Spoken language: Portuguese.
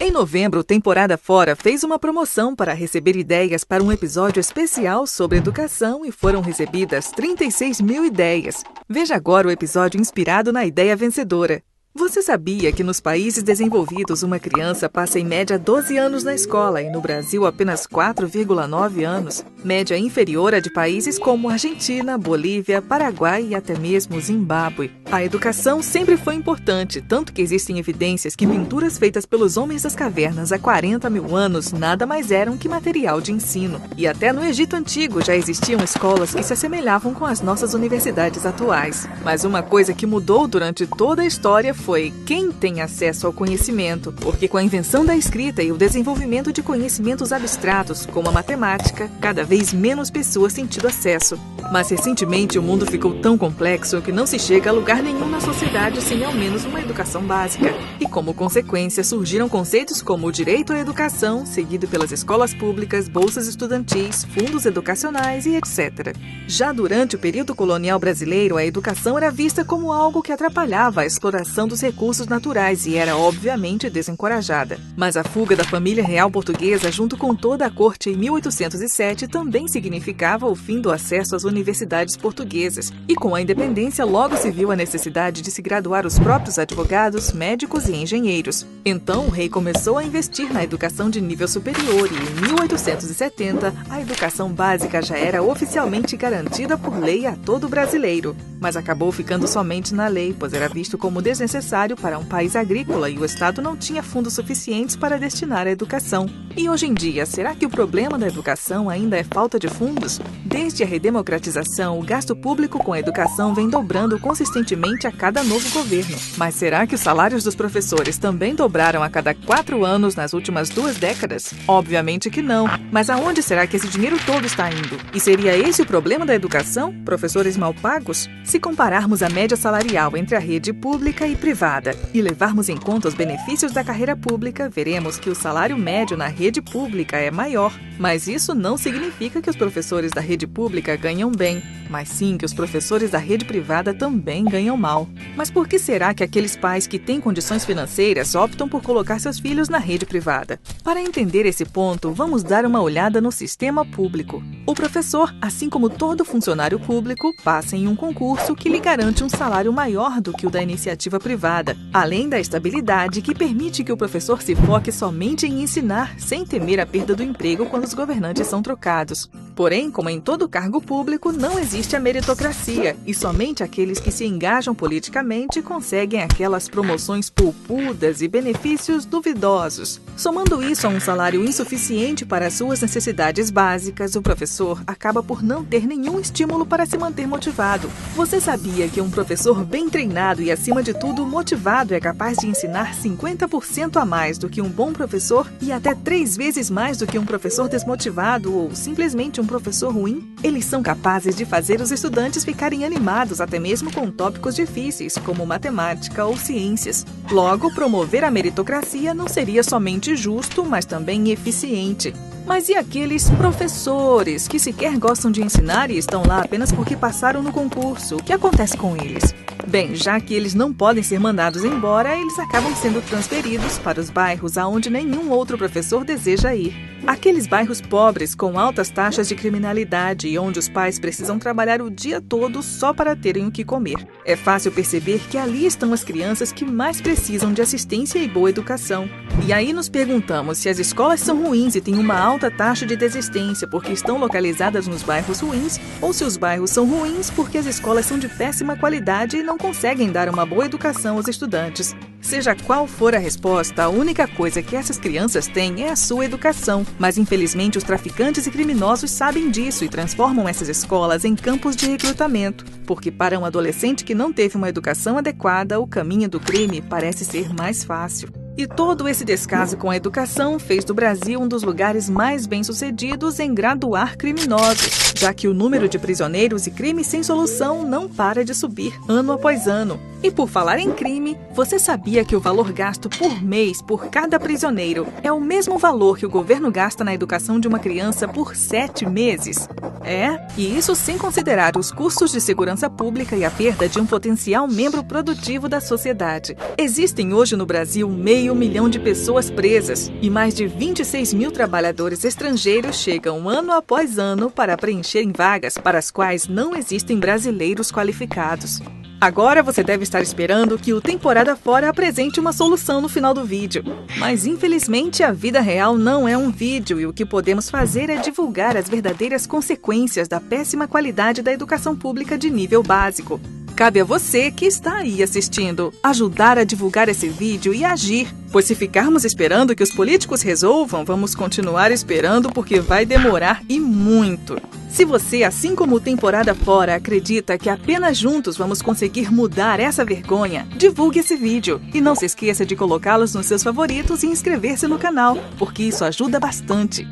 Em novembro, Temporada Fora fez uma promoção para receber ideias para um episódio especial sobre educação e foram recebidas 36 mil ideias. Veja agora o episódio inspirado na ideia vencedora. Você sabia que nos países desenvolvidos uma criança passa em média 12 anos na escola e no Brasil apenas 4,9 anos? Média inferior à de países como Argentina, Bolívia, Paraguai e até mesmo Zimbábue. A educação sempre foi importante, tanto que existem evidências que pinturas feitas pelos homens das cavernas há 40 mil anos nada mais eram que material de ensino. E até no Egito Antigo já existiam escolas que se assemelhavam com as nossas universidades atuais. Mas uma coisa que mudou durante toda a história foi quem tem acesso ao conhecimento, porque com a invenção da escrita e o desenvolvimento de conhecimentos abstratos, como a matemática, cada vez menos pessoas têm tido acesso. Mas recentemente o mundo ficou tão complexo que não se chega a lugar nenhum na sociedade sem ao menos uma educação básica. E como consequência surgiram conceitos como o direito à educação, seguido pelas escolas públicas, bolsas estudantis, fundos educacionais e etc. Já durante o período colonial brasileiro, a educação era vista como algo que atrapalhava a exploração dos recursos naturais e era obviamente desencorajada. Mas a fuga da família real portuguesa junto com toda a corte em 1807 também significava o fim do acesso às universidades portuguesas. E com a independência logo se viu a necessidade de se graduar os próprios advogados, médicos e engenheiros. Então o rei começou a investir na educação de nível superior e em 1870 a educação básica já era oficialmente garantida por lei a todo brasileiro. Mas acabou ficando somente na lei, pois era visto como desnecessário para um país agrícola e o Estado não tinha fundos suficientes para destinar à educação. E hoje em dia, será que o problema da educação ainda é falta de fundos? Desde a redemocratização, o gasto público com a educação vem dobrando consistentemente a cada novo governo. Mas será que os salários dos professores também dobraram a cada 4 anos nas últimas 2 décadas? Obviamente que não. Mas aonde será que esse dinheiro todo está indo? E seria esse o problema da educação? Professores mal pagos? Se compararmos a média salarial entre a rede pública e privada e levarmos em conta os benefícios da carreira pública, veremos que o salário médio na rede pública é maior. Mas isso não significa que os professores da rede pública ganham bem, mas sim que os professores da rede privada também ganham mal. Mas por que será que aqueles pais que têm condições financeiras optam por colocar seus filhos na rede privada? Para entender esse ponto, vamos dar uma olhada no sistema público. O professor, assim como todo funcionário público, passa em um concurso que lhe garante um salário maior do que o da iniciativa privada, além da estabilidade que permite que o professor se foque somente em ensinar, sem temer a perda do emprego quando os governantes são trocados. Porém, como em todo cargo público, não existe a meritocracia e somente aqueles que se engajam politicamente conseguem aquelas promoções poupudas e benefícios duvidosos. Somando isso a um salário insuficiente para suas necessidades básicas, o professor acaba por não ter nenhum estímulo para se manter motivado. Você sabia que um professor bem treinado e, acima de tudo, motivado é capaz de ensinar 50% a mais do que um bom professor e até 3 vezes mais do que um professor desmotivado ou simplesmente um professor ruim? Eles são capazes de fazer os estudantes ficarem animados até mesmo com tópicos difíceis, como matemática ou ciências. Logo, promover a meritocracia não seria somente justo, mas também eficiente. Mas e aqueles professores que sequer gostam de ensinar e estão lá apenas porque passaram no concurso? O que acontece com eles? Bem, já que eles não podem ser mandados embora, eles acabam sendo transferidos para os bairros aonde nenhum outro professor deseja ir. Aqueles bairros pobres com altas taxas de criminalidade e onde os pais precisam trabalhar o dia todo só para terem o que comer. É fácil perceber que ali estão as crianças que mais precisam de assistência e boa educação. E aí nos perguntamos se as escolas são ruins e têm uma alta taxa de desistência porque estão localizadas nos bairros ruins ou se os bairros são ruins porque as escolas são de péssima qualidade e não conseguem dar uma boa educação aos estudantes. Seja qual for a resposta, a única coisa que essas crianças têm é a sua educação. Mas infelizmente os traficantes e criminosos sabem disso e transformam essas escolas em campos de recrutamento. Porque para um adolescente que não teve uma educação adequada, o caminho do crime parece ser mais fácil. E todo esse descaso com a educação fez do Brasil um dos lugares mais bem-sucedidos em graduar criminosos, já que o número de prisioneiros e crimes sem solução não para de subir ano após ano. E por falar em crime, você sabia que o valor gasto por mês por cada prisioneiro é o mesmo valor que o governo gasta na educação de uma criança por 7 meses? E isso sem considerar os custos de segurança pública e a perda de um potencial membro produtivo da sociedade. Existem hoje no Brasil 500 meio milhão de pessoas presas e mais de 26 mil trabalhadores estrangeiros chegam ano após ano para preencherem vagas para as quais não existem brasileiros qualificados. Agora você deve estar esperando que o Temporada Fora apresente uma solução no final do vídeo. Mas infelizmente a vida real não é um vídeo e o que podemos fazer é divulgar as verdadeiras consequências da péssima qualidade da educação pública de nível básico. Cabe a você que está aí assistindo ajudar a divulgar esse vídeo e agir, pois se ficarmos esperando que os políticos resolvam, vamos continuar esperando porque vai demorar e muito. Se você, assim como o Temporada Fora, acredita que apenas juntos vamos conseguir mudar essa vergonha, divulgue esse vídeo e não se esqueça de colocá-los nos seus favoritos e inscrever-se no canal, porque isso ajuda bastante.